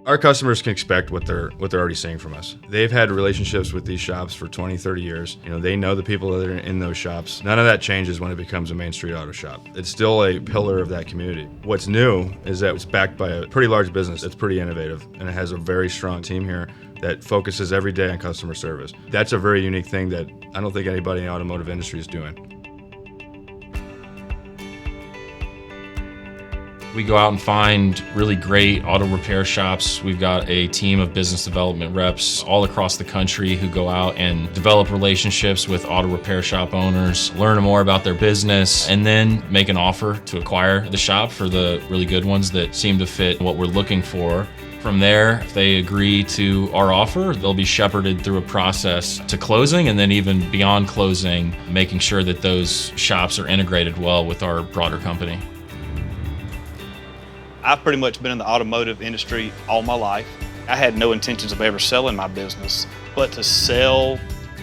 Our customers can expect what they're already seeing from us. They've had relationships with these shops for 20, 30 years. They know the people that are in those shops. None of that changes when it becomes a Main Street Auto Shop. It's still a pillar of that community. What's new is that it's backed by a pretty large business that's pretty innovative, and it has a very strong team here that focuses every day on customer service. That's a very unique thing that I don't think anybody in the automotive industry is doing. We go out and find really great auto repair shops. We've got a team of business development reps all across the country who go out and develop relationships with auto repair shop owners, learn more about their business, and then make an offer to acquire the shop for the really good ones that seem to fit what we're looking for. From there, if they agree to our offer, they'll be shepherded through a process to closing, and then even beyond closing, making sure that those shops are integrated well with our broader company. I've pretty much been in the automotive industry all my life. I had no intentions of ever selling my business, but to sell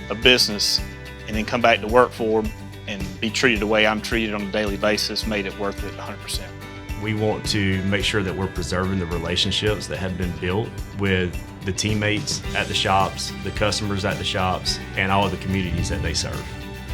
a business and then come back to work for them and be treated the way I'm treated on a daily basis made it worth it 100%. We want to make sure that we're preserving the relationships that have been built with the teammates at the shops, the customers at the shops, and all of the communities that they serve.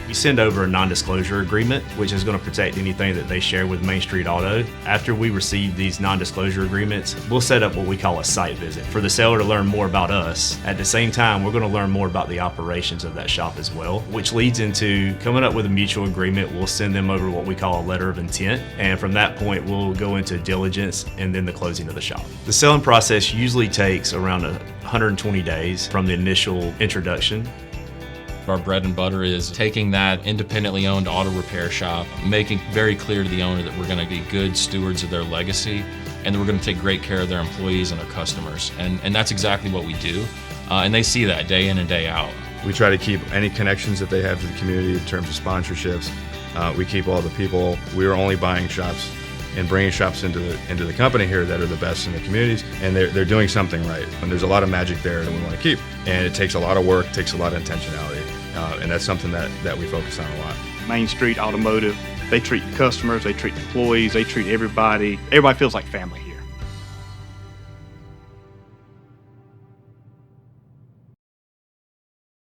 We send over a non-disclosure agreement, which is going to protect anything that they share with Main Street Auto. After we receive these non-disclosure agreements, we'll set up what we call a site visit for the seller to learn more about us. At the same time, we're going to learn more about the operations of that shop as well, which leads into coming up with a mutual agreement. We'll send them over what we call a letter of intent, and from that point, we'll go into diligence and then the closing of the shop. The selling process usually takes around 120 days from the initial introduction. Our bread and butter is taking that independently owned auto repair shop, making very clear to the owner that we're going to be good stewards of their legacy, and that we're going to take great care of their employees and their customers. And that's exactly what we do. And they see that day in and day out. We try to keep any connections that they have to the community in terms of sponsorships. We keep all the people. We are only buying shops and bringing shops into the company here that are the best in the communities, and they're doing something right. And there's a lot of magic there that we want to keep. And it takes a lot of work, takes a lot of intentionality, and that's something that we focus on a lot. Main Street Automotive, they treat customers, they treat employees, they treat everybody. Everybody feels like family here.